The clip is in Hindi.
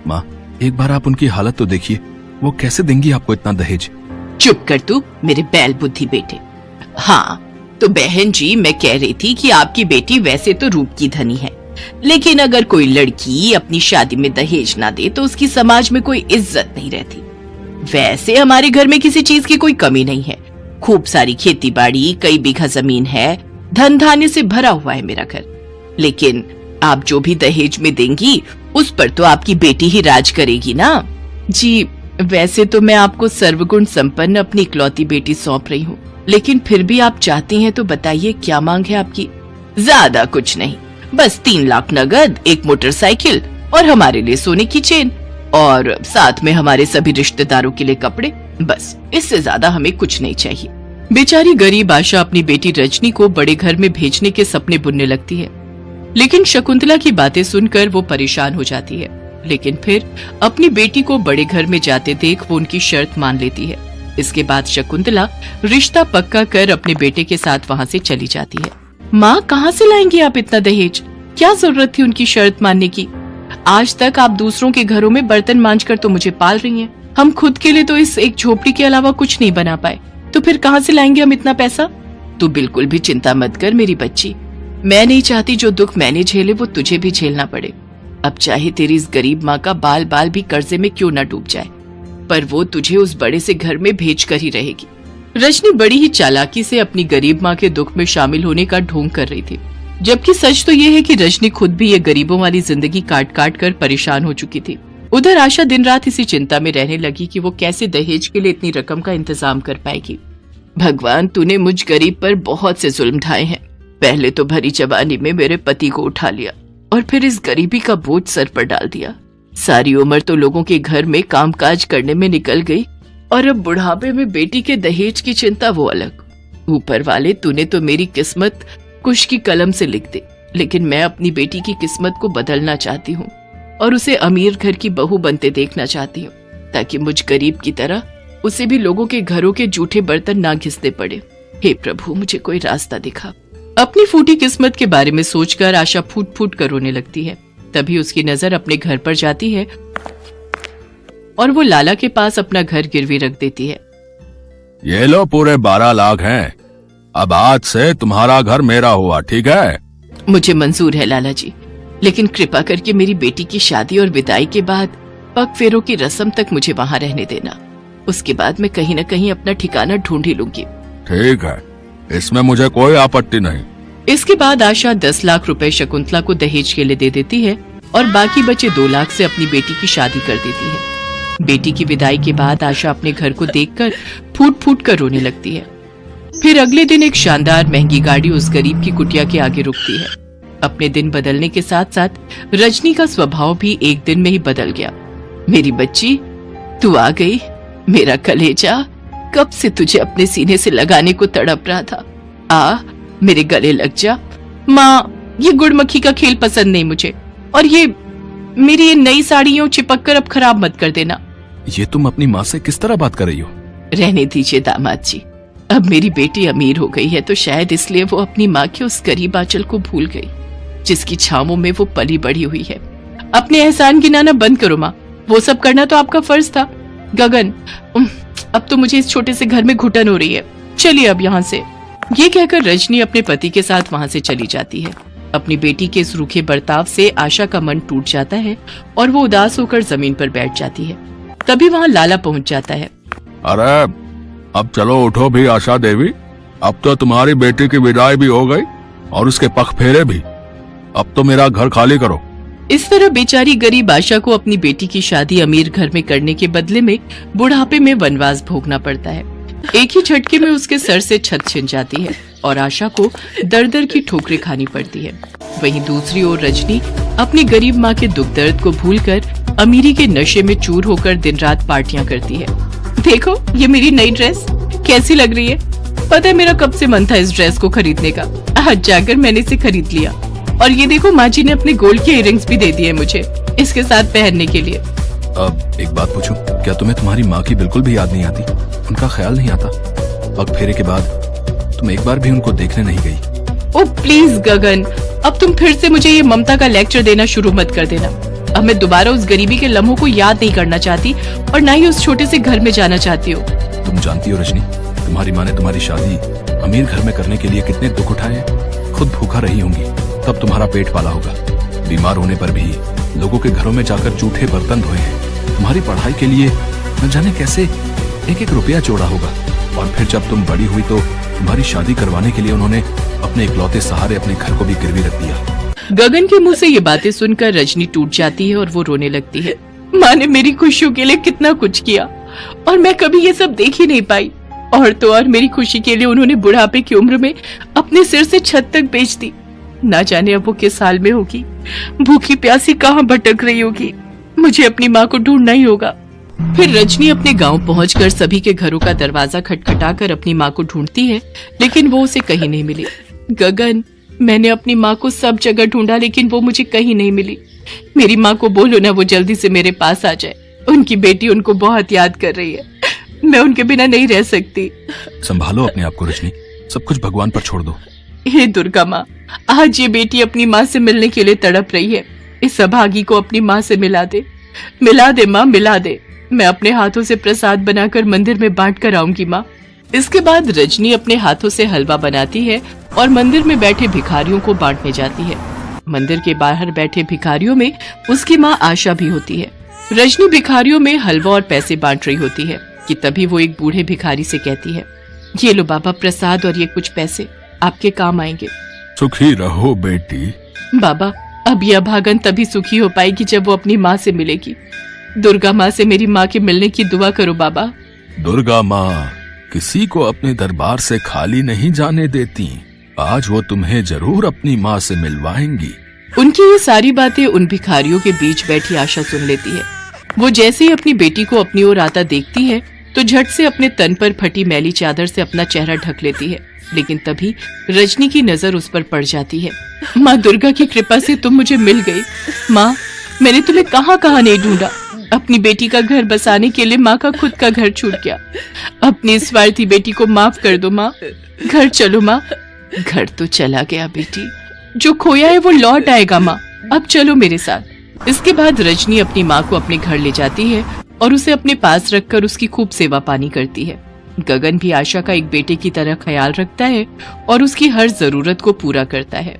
माँ, एक बार आप उनकी हालत तो देखिए, वो कैसे देंगी आपको इतना दहेज। चुप कर तू मेरे बैल बुद्धि बेटे। हाँ तो बहन जी, मैं कह रही थी कि आपकी बेटी वैसे तो रूप की धनी है, लेकिन अगर कोई लड़की अपनी शादी में दहेज ना दे तो उसकी समाज में कोई इज्जत नहीं रहती। वैसे हमारे घर में किसी चीज की कोई कमी नहीं है, खूब सारी खेती बाड़ी, कई बीघा जमीन है, धन धान्य से भरा हुआ है मेरा घर। लेकिन आप जो भी दहेज में देंगी उस पर तो आपकी बेटी ही राज करेगी ना। जी वैसे तो मैं आपको सर्वगुण संपन्न अपनी इकलौती बेटी सौंप रही हूँ, लेकिन फिर भी आप चाहती हैं तो बताइए क्या मांग है आपकी। ज्यादा कुछ नहीं, बस 3 लाख नगद, 1 मोटरसाइकिल और हमारे लिए सोने की चेन, और साथ में हमारे सभी रिश्तेदारों के लिए कपड़े। बस इससे ज्यादा हमें कुछ नहीं चाहिए। बेचारी गरीब आशा अपनी बेटी रजनी को बड़े घर में भेजने के सपने बुनने लगती है, लेकिन शकुंतला की बातें सुनकर वो परेशान हो जाती है। लेकिन फिर अपनी बेटी को बड़े घर में जाते देख वो उनकी शर्त मान लेती है। इसके बाद शकुंतला रिश्ता पक्का कर अपने बेटे के साथ वहाँ से चली जाती है। माँ, कहाँ से लाएंगी आप इतना दहेज? क्या जरूरत थी उनकी शर्त मानने की? आज तक आप दूसरों के घरों में बर्तन मांझकर तो मुझे पाल रही हैं। हम खुद के लिए तो इस एक झोपड़ी के अलावा कुछ नहीं बना पाए, तो फिर कहाँ से लाएंगे हम इतना पैसा? तू बिल्कुल भी चिंता मत कर मेरी बच्ची, मैं नहीं चाहती जो दुख मैंने झेले वो तुझे भी झेलना पड़े। अब चाहे तेरी इस गरीब माँ का बाल बाल भी कर्जे में क्यों न डूब जाए, पर वो तुझे उस बड़े से घर में भेज कर ही रहेगी। रजनी बड़ी ही चालाकी से अपनी गरीब माँ के दुख में शामिल होने का ढोंग कर रही थी, जबकि सच तो ये है कि रजनी खुद भी ये गरीबों वाली जिंदगी काट काट कर परेशान हो चुकी थी। उधर आशा दिन रात इसी चिंता में रहने लगी कि वो कैसे दहेज के लिए इतनी रकम का इंतजाम कर पाएगी। भगवान, तूने मुझ गरीब पर बहुत से जुल्म ढाए हैं। पहले तो भरी जवानी में मेरे पति को उठा लिया और फिर इस गरीबी का बोझ सर पर डाल दिया। सारी उम्र तो लोगों के घर में कामकाज करने में निकल गई और अब बुढ़ापे में बेटी के दहेज की चिंता वो अलग। ऊपर वाले, तूने तो मेरी किस्मत कुश की कलम से लिख दे, लेकिन मैं अपनी बेटी की किस्मत को बदलना चाहती हूँ और उसे अमीर घर की बहू बनते देखना चाहती हूँ, ताकि मुझ गरीब की तरह उसे भी लोगों के घरों के जूठे बर्तन ना घिसने पड़े। हे प्रभु, मुझे कोई रास्ता दिखा। अपनी फूटी किस्मत के बारे में सोचकर आशा फूट फूट कर रोने लगती है। तभी उसकी नजर अपने घर पर जाती है और वो लाला के पास अपना घर गिरवी रख देती है। ये लो, पूरे 12 लाख हैं। अब आज से तुम्हारा घर मेरा हुआ, ठीक है? मुझे मंजूर है लाला जी, लेकिन कृपा करके मेरी बेटी की शादी और विदाई के बाद पग फेरों की रस्म तक मुझे वहाँ रहने देना। उसके बाद मैं कहीं न कहीं अपना ठिकाना ढूंढ ही लूंगी। ठीक है, इसमें मुझे कोई आपत्ति नहीं। इसके बाद आशा 10 लाख रुपए शकुंतला को दहेज के लिए दे देती है और बाकी बचे 2 लाख से अपनी बेटी की शादी कर देती है। बेटी की विदाई के बाद आशा अपने घर को देखकर फूट फूट कर रोने लगती है। फिर अगले दिन एक शानदार महंगी गाड़ी उस गरीब की कुटिया के आगे रुकती है। अपने दिन बदलने के साथ साथ रजनी का स्वभाव भी एक दिन में ही बदल गया। मेरी बच्ची, तू आ गई। मेरा कलेजा कब से तुझे अपने सीने से लगाने को तड़प रहा था। आ, मेरे गले लग जा। माँ, ये गुड़मक्खी का खेल पसंद नहीं मुझे, और ये मेरी ये नई साड़ियों चिपक कर अब खराब मत कर देना। ये तुम अपनी माँ से किस तरह बात कर रही हो? रहने दीजिए दामाद जी, अब मेरी बेटी अमीर हो गई है तो शायद इसलिए वो अपनी माँ के उस गरीब आंचल को भूल गई जिसकी छावों में वो पली बड़ी हुई है। अपने एहसान गिनाना बंद करो माँ, वो सब करना तो आपका फर्ज था। गगन, अब तो मुझे इस छोटे से घर में घुटन हो रही है, चलिए अब यहाँ से। ये कहकर रजनी अपने पति के साथ वहाँ से चली जाती है। अपनी बेटी के इस रूखे बर्ताव से आशा का मन टूट जाता है और वो उदास होकर जमीन पर बैठ जाती है। तभी वहाँ लाला पहुँच जाता है। अरे अब चलो, उठो भी आशा देवी, अब तो तुम्हारी बेटी की विदाई भी हो गई और उसके पग फेरे भी। अब तो मेरा घर खाली करो। इस तरह बेचारी गरीब आशा को अपनी बेटी की शादी अमीर घर में करने के बदले में बुढ़ापे में वनवास भोगना पड़ता है। एक ही झटके में उसके सर से छत छिन जाती है और आशा को दर दर की ठोकरें खानी पड़ती है। वहीं दूसरी ओर रजनी अपनी गरीब माँ के दुख दर्द को भूलकर अमीरी के नशे में चूर होकर दिन रात पार्टियां करती है। देखो, ये मेरी नई ड्रेस कैसी लग रही है? पता है मेरा कब से मन था इस ड्रेस को खरीदने का, आज जाकर मैंने इसे खरीद लिया। और ये देखो, माँ जी ने अपने गोल्ड के इयररिंग्स भी दे दिए मुझे इसके साथ पहनने के लिए। अब एक बात पूछूं, क्या तुम्हें तुम्हारी माँ की बिल्कुल भी याद नहीं आती? उनका ख्याल नहीं आता? पग फेरे के बाद तुम एक बार भी उनको देखने नहीं गई? ओ प्लीज गगन, अब तुम फिर से मुझे ये ममता का लेक्चर देना शुरू मत कर देना। अब मैं दोबारा उस गरीबी के लम्हों को याद नहीं करना चाहती और ना ही उस छोटे से घर में जाना चाहती हूँ। तुम जानती हो रजनी, तुम्हारी माँ ने तुम्हारी शादी अमीर घर में करने के लिए कितने दुख उठाए हैं। खुद भूखा रही होंगी, तब तुम्हारा पेट पाला होगा। बीमार होने पर भी लोगों के घरों में जाकर जूठे बर्तन धोए हैं। तुम्हारी पढ़ाई के लिए न जाने कैसे एक एक रुपया जोड़ा होगा। और फिर जब तुम बड़ी हुई तो तुम्हारी शादी करवाने के लिए उन्होंने अपने इकलौते सहारे अपने घर को भी गिरवी रख दिया। गगन के मुंह से ये बातें सुनकर रजनी टूट जाती है और वो रोने लगती है। माँ ने मेरी खुशियों के लिए कितना कुछ किया और मैं कभी ये सब देख ही नहीं पाई। और तो और मेरी खुशी के लिए उन्होंने बुढ़ापे की उम्र में अपने सिर से छत तक बेच दी। ना जाने अब वो किस हाल में होगी, भूखी प्यासी कहाँ भटक रही होगी। मुझे अपनी माँ को ढूंढना ही होगा। फिर रजनी अपने गांव पहुंचकर सभी के घरों का दरवाजा खटखटाकर अपनी माँ को ढूंढती है, लेकिन वो उसे कहीं नहीं मिली। गगन, मैंने अपनी माँ को सब जगह ढूंढा लेकिन वो मुझे कहीं नहीं मिली। मेरी माँ को बोलो ना वो जल्दी से मेरे पास आ जाए। उनकी बेटी उनको बहुत याद कर रही है। मैं उनके बिना नहीं रह सकती। संभालो अपने आप को रजनी, सब कुछ भगवान पर छोड़ दो। हे दुर्गा माँ, आज ये बेटी अपनी माँ से मिलने के लिए तड़प रही है। इस अभागी को अपनी माँ से मिला दे। मिला दे माँ, मिला दे। मैं अपने हाथों से प्रसाद बनाकर मंदिर में बांट कर आऊंगी माँ। इसके बाद रजनी अपने हाथों से हलवा बनाती है और मंदिर में बैठे भिखारियों को बांटने जाती है। मंदिर के बाहर बैठे भिखारियों में उसकी माँ आशा भी होती है। रजनी भिखारियों में हलवा और पैसे बांट रही होती है कि तभी वो एक बूढ़े भिखारी से कहती है, ये लो बाबा प्रसाद और ये कुछ पैसे, आपके काम आएंगे। सुखी रहो बेटी। बाबा, अब यह अभागन तभी सुखी हो पाएगी जब वो अपनी माँ से मिलेगी। दुर्गा माँ से मेरी माँ के मिलने की दुआ करो बाबा। दुर्गा माँ किसी को अपने दरबार से खाली नहीं जाने देती। आज वो तुम्हें जरूर अपनी माँ से मिलवाएंगी। उनकी ये सारी बातें उन भिखारियों के बीच बैठी आशा सुन लेती है। वो जैसे ही अपनी बेटी को अपनी ओर आता देखती है तो झट से अपने तन पर फटी मैली चादर से अपना चेहरा ढक लेती है। लेकिन तभी रजनी की नजर उस पर पड़ जाती है। माँ दुर्गा की कृपा से तुम मुझे मिल गई। माँ, मैंने तुम्हें कहाँ कहाँ नहीं ढूंढा। अपनी बेटी का घर बसाने के लिए माँ का खुद का घर छूट गया। अपनी स्वार्थी बेटी को माफ कर दो माँ। घर चलो माँ। घर तो चला गया बेटी, जो खोया है वो लौट आएगा माँ। अब चलो मेरे साथ। इसके बाद रजनी अपनी माँ को अपने घर ले जाती है और उसे अपने पास रखकर उसकी खूब सेवा पानी करती है। गगन भी आशा का एक बेटे की तरह ख्याल रखता है और उसकी हर जरूरत को पूरा करता है।